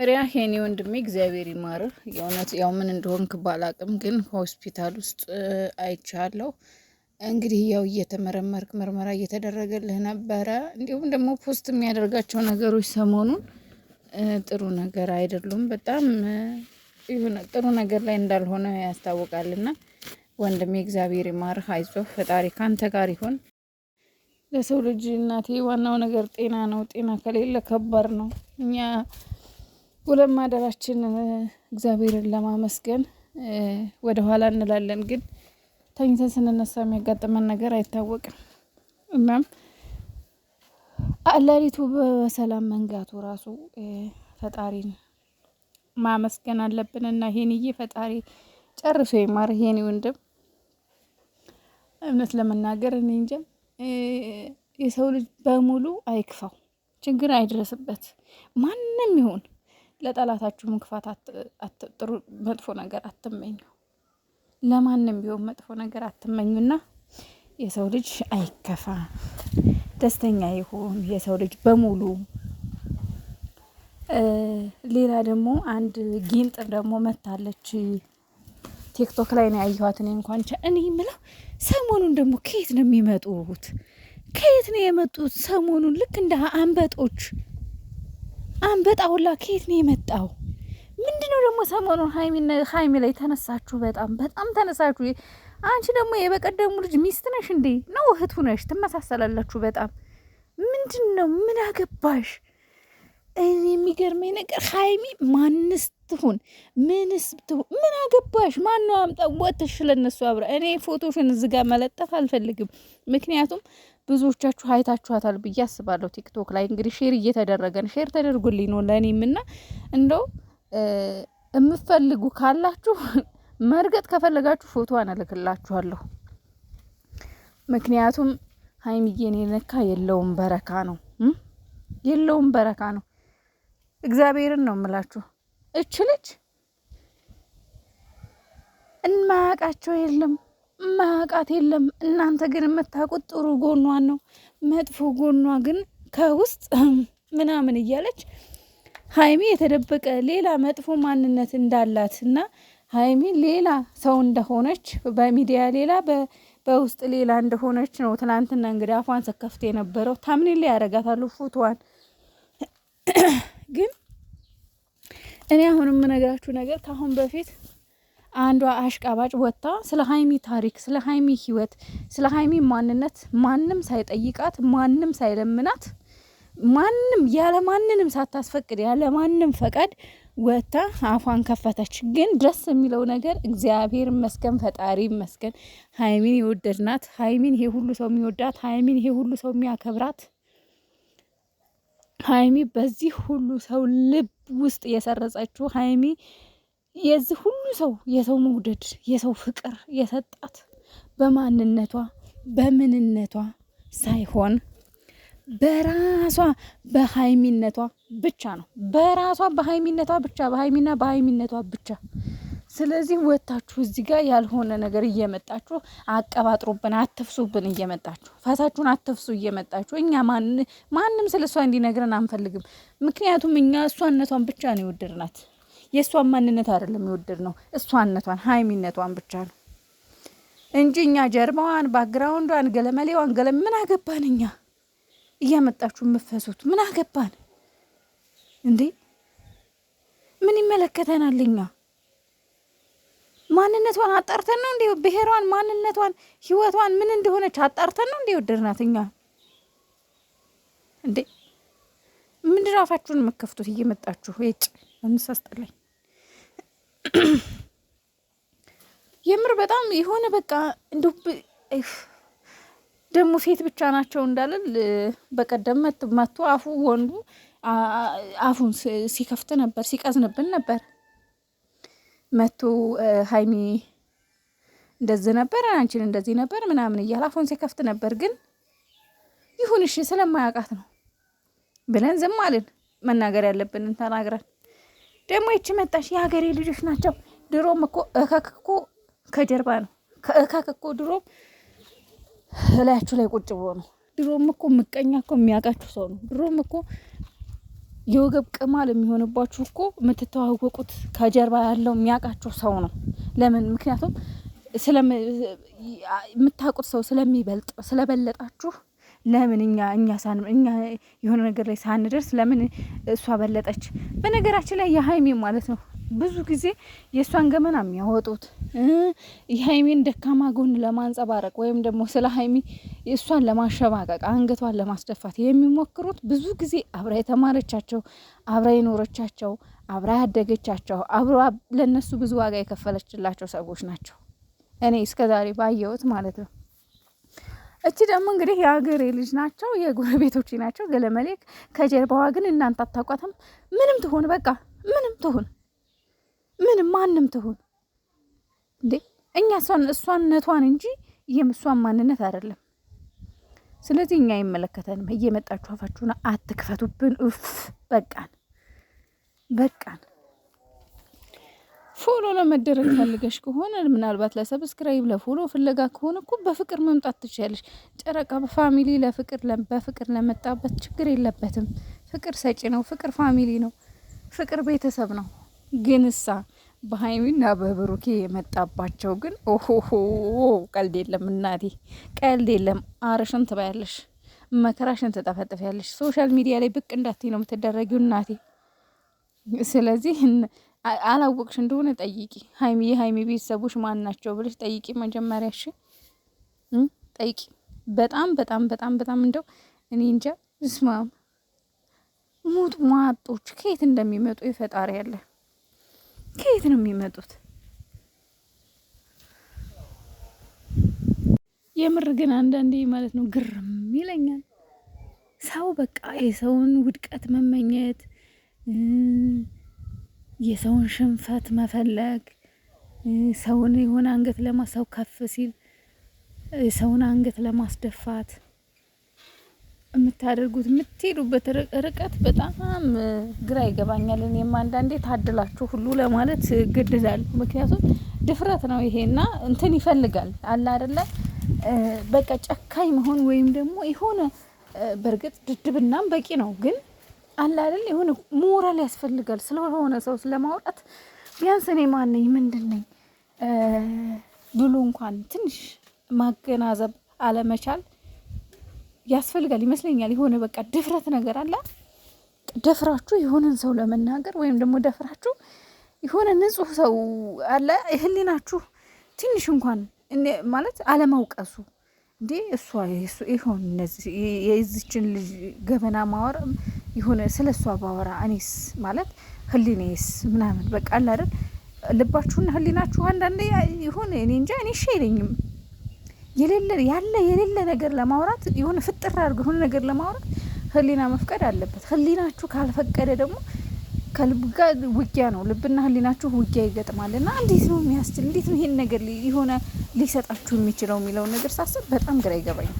ሪያ ሄኒ ወንድሜ እግዚአብሔር ይማርህ። የእውነት ያው ምን እንደሆንክ ባላቅም ግን ሆስፒታል ውስጥ አይቻለሁ። እንግዲህ ያው እየተመረመርክ ምርመራ እየተደረገልህ ነበረ። እንዲሁም ደግሞ ፖስት የሚያደርጋቸው ነገሮች ሰሞኑን ጥሩ ነገር አይደሉም። በጣም የሆነ ጥሩ ነገር ላይ እንዳልሆነ ያስታውቃልና ወንድሜ እግዚአብሔር ይማርህ፣ አይዞህ፣ ፈጣሪ ካንተ ጋር ይሁን። ለሰው ልጅ እናቴ ዋናው ነገር ጤና ነው። ጤና ከሌለ ከባድ ነው። እኛ ውለን ማደራችን እግዚአብሔርን ለማመስገን ወደ ኋላ እንላለን፣ ግን ተኝተን ስንነሳ የሚያጋጥመን ነገር አይታወቅም። እናም ሌሊቱ በሰላም መንጋቱ ራሱ ፈጣሪን ማመስገን አለብን እና ሄንዬ ፈጣሪ ጨርሶ ይማር። ሄኒ ወንድም እውነት ለመናገር እኔ እንጃ የሰው ልጅ በሙሉ አይክፋው፣ ችግር አይድረስበት። ማንም ይሁን ለጠላታችሁ ክፋት አትጥሩ፣ መጥፎ ነገር አትመኙ። ለማንም ቢሆን መጥፎ ነገር አትመኙና የሰው ልጅ አይከፋ፣ ደስተኛ ይሁን የሰው ልጅ በሙሉ። ሌላ ደግሞ አንድ ጊንጥ ደግሞ መታለች ቲክቶክ ላይ ነው ያየኋት። እኔ እንኳን እኔ የምለው ሰሞኑን ደግሞ ከየት ነው የሚመጡት? ከየት ነው የመጡት? ሰሞኑን ልክ እንደ አንበጣ ሁላ ከየት ነው የመጣው? ምንድነው ደግሞ ሰሞኑን ሀይሚ ላይ ተነሳችሁ? በጣም ተነሳችሁ። አንቺ ደግሞ የበቀደሙ ልጅ ሚስት ነሽ እንዴ? ነው እህቱ ነሽ? ትመሳሰላላችሁ በጣም። ምንድነው? ምን አገባሽ? እኔ የሚገርመኝ ነገር ሀይሚ ማንስ ትሁን ምንስ ትሁን ምን አገባሽ? ማነው አምጣ ወጥሽ ለነሱ አብረ። እኔ ፎቶሽን እዚህ ጋር መለጠፍ አልፈልግም፣ ምክንያቱም ብዙዎቻችሁ አይታችኋታል ብዬ አስባለሁ። ቲክቶክ ላይ እንግዲህ ሼር እየተደረገን ሼር ተደርጎልኝ ነው ለእኔም እና እንደው የምትፈልጉ ካላችሁ መርገጥ ከፈለጋችሁ ፎቶዋን እልክላችኋለሁ። ምክንያቱም ሀይሚዬን የነካ የለውም በረካ ነው፣ የለውም በረካ ነው። እግዚአብሔርን ነው የምላችሁ። እች ልጅ እማያውቃቸው የለም ማያውቃት የለም። እናንተ ግን የምታውቁት ጥሩ ጎኗን ነው። መጥፎ ጎኗ ግን ከውስጥ ምናምን እያለች ሀይሚ የተደበቀ ሌላ መጥፎ ማንነት እንዳላት እና ሀይሚ ሌላ ሰው እንደሆነች በሚዲያ ሌላ በውስጥ ሌላ እንደሆነች ነው ትናንትና እንግዲህ አፏን ሰከፍት የነበረው። ታምኔ ላይ ያረጋታሉ ፎቶዋን። ግን እኔ አሁን የምነግራችሁ ነገር ከአሁን በፊት አንዷ አሽቃባጭ ወጥታ ስለ ሀይሚ ታሪክ፣ ስለ ሀይሚ ህይወት፣ ስለ ሀይሚ ማንነት ማንም ሳይጠይቃት ማንም ሳይለምናት ማንም ያለ ማንንም ሳታስፈቅድ ያለ ማንም ፈቃድ ወጥታ አፏን ከፈተች። ግን ደስ የሚለው ነገር እግዚአብሔር ይመስገን፣ ፈጣሪ ይመስገን፣ ሀይሚን የወደድናት፣ ሀይሚን ይሄ ሁሉ ሰው የሚወዳት፣ ሀይሚን ይሄ ሁሉ ሰው የሚያከብራት፣ ሀይሚ በዚህ ሁሉ ሰው ልብ ውስጥ የሰረጸችው ሀይሚ የዚህ ሁሉ ሰው የሰው መውደድ የሰው ፍቅር የሰጣት በማንነቷ በምንነቷ ሳይሆን በራሷ በሀይሚነቷ ብቻ ነው። በራሷ በሀይሚነቷ ብቻ፣ በሀይሚና በሀይሚነቷ ብቻ። ስለዚህ ወታችሁ እዚህ ጋር ያልሆነ ነገር እየመጣችሁ አቀባጥሩብን፣ አትፍሱብን፣ እየመጣችሁ ፈሳችሁን አትፍሱ እየመጣችሁ። እኛ ማንም ስለ እሷ እንዲነግረን አንፈልግም። ምክንያቱም እኛ እሷነቷን ብቻ ነው የወደድናት። የእሷን ማንነት አይደለም የወደድ ነው፣ እሷነቷን ሀይሚነቷን ብቻ ነው እንጂ እኛ ጀርባዋን ባክግራውንዷን ገለመሌዋን ምን አገባን? እኛ እያመጣችሁ የምፈሱት ምን አገባን እንዴ? ምን ይመለከተናል? እኛ ማንነቷን አጣርተን ነው እንዴ? ብሔሯን፣ ማንነቷን፣ ህይወቷን ምን እንደሆነች አጣርተን ነው እንዴ ወደድናት እኛ እንዴ? ምንድን ነው አፋችሁን የምከፍቱት እየመጣችሁ? ሄጭ እንሳስጠላኝ የምር በጣም የሆነ በቃ እንደው ደግሞ ሴት ብቻ ናቸው እንዳልል በቀደም መጥቶ አፉ ወንዱ አፉን ሲከፍት ነበር፣ ሲቀዝንብን ነበር። መጥቶ ሀይሚ እንደዚህ ነበር፣ አንቺን እንደዚህ ነበር ምናምን እያለ አፉን ሲከፍት ነበር። ግን ይሁን እሺ ስለማያውቃት ነው ብለን ዝም አልን። መናገር ያለብንን ተናግረን ደግሞ ይቺ መጣሽ። የሀገሬ ልጆች ናቸው። ድሮም እኮ እከክ እኮ ከጀርባ ነው። ከእከክ እኮ ድሮም እላያችሁ ላይ ቁጭ ብሎ ነው። ድሮም እኮ ምቀኛ እኮ የሚያውቃችሁ ሰው ነው። ድሮም እኮ የወገብ ቅማል የሚሆንባችሁ እኮ የምትተዋወቁት ከጀርባ ያለው የሚያውቃችሁ ሰው ነው። ለምን? ምክንያቱም የምታውቁት ሰው ስለበለጣችሁ ለምን እኛ የሆነ ነገር ላይ ሳንደርስ ለምን እሷ በለጠች? በነገራችን ላይ የሀይሚ ማለት ነው ብዙ ጊዜ የእሷን ገመና የሚያወጡት የሀይሚን ደካማ ጎን ለማንጸባረቅ ወይም ደግሞ ስለ ሀይሚ እሷን ለማሸማቀቅ አንገቷን ለማስደፋት የሚሞክሩት ብዙ ጊዜ አብራ የተማረቻቸው አብራ የኖረቻቸው አብራ ያደገቻቸው አብራ ለነሱ ብዙ ዋጋ የከፈለችላቸው ሰዎች ናቸው። እኔ እስከዛሬ ባየሁት ማለት ነው። እቺ ደግሞ እንግዲህ የሀገሬ ልጅ ናቸው፣ የጎረቤቶች ናቸው። ገለመሌክ ከጀርባዋ ግን እናንተ አታውቋትም። ምንም ትሆን በቃ ምንም ትሆን ማንም ትሆን እንዴ እኛ እሷነቷን እንጂ እሷን ማንነት አይደለም። ስለዚህ እኛ አይመለከተንም። እየመጣችሁ አፋችሁን አትክፈቱብን። በቃን። ፎሎ ለመደረግ ፈልገሽ ከሆነ ምናልባት ለሰብስክራይብ ለፎሎ ፍለጋ ከሆነ እኮ በፍቅር መምጣት ትችያለሽ። ጨረቃ በፋሚሊ በፍቅር ለመጣበት ችግር የለበትም። ፍቅር ሰጪ ነው። ፍቅር ፋሚሊ ነው። ፍቅር ቤተሰብ ነው። ግን እሳ በሀይሚና በብሩኬ የመጣባቸው ግን ኦሆሆ ቀልድ የለም እናቴ፣ ቀልድ የለም። አረሽን ትባያለሽ፣ መከራሽን ትጠፈጥፊያለሽ። ሶሻል ሚዲያ ላይ ብቅ እንዳትይ ነው የምትደረጊው እናቴ። ስለዚህ አላወቅሽ እንደሆነ ጠይቂ። የሀይሚ ቤተሰቦች ማን ናቸው ብለሽ ጠይቂ መጀመሪያ። እሺ ጠይቂ። በጣም እንደው እኔ እንጃ ስማም ሙጥ ማጦች ከየት እንደሚመጡ የፈጣሪ ያለ ከየት ነው የሚመጡት? የምር ግን አንዳንዴ ማለት ነው ግርም ይለኛል። ሰው በቃ የሰውን ውድቀት መመኘት፣ የሰውን ሽንፈት መፈለግ፣ ሰውን የሆነ አንገት ሰው ከፍ ሲል ሰውን አንገት ለማስደፋት የምትሄዱበት ርቀት በጣም ግራ ይገባኛል። እኔም አንዳንዴ ታድላችሁ ሁሉ ለማለት እገደዳለሁ። ምክንያቱም ድፍረት ነው ይሄና እንትን ይፈልጋል አለ አይደለ? በቃ ጨካኝ መሆን ወይም ደግሞ የሆነ በእርግጥ ድድብናም በቂ ነው፣ ግን አለ አይደል? የሆነ ሞራል ያስፈልጋል ስለሆነ ሰው ስለማውራት። ቢያንስ እኔ ማነኝ ምንድነኝ ብሎ እንኳን ትንሽ ማገናዘብ አለመቻል ያስፈልጋል ይመስለኛል። የሆነ በቃ ድፍረት ነገር አለ። ደፍራችሁ የሆነን ሰው ለመናገር ወይም ደግሞ ደፍራችሁ የሆነ ንጹህ ሰው አለ ህሊናችሁ ትንሽ እንኳን ማለት አለማውቀሱ እንዴ እሷ ይሆን እነዚህ የዚችን ልጅ ገበና ማወራ የሆነ ስለሷ ባወራ እኔስ ማለት ህሊኔስ ምናምን በቃ አለ አይደል? ልባችሁና ህሊናችሁ አንዳንዴ ይሆነ እኔ እንጃ እኔ ሸይለኝም የሌለ ነገር ለማውራት የሆነ ፍጥር አድርገው የሆነ ነገር ለማውራት ህሊና መፍቀድ አለበት። ህሊናችሁ ካልፈቀደ ደግሞ ከልብ ጋር ውጊያ ነው። ልብና ህሊናችሁ ውጊያ ይገጥማልና እንዴት ነው የሚያስችል? እንዴት ነው ይሄን ነገር የሆነ ሊሰጣችሁ የሚችለው የሚለውን ነገር ሳስብ በጣም ግራ ይገባኛል።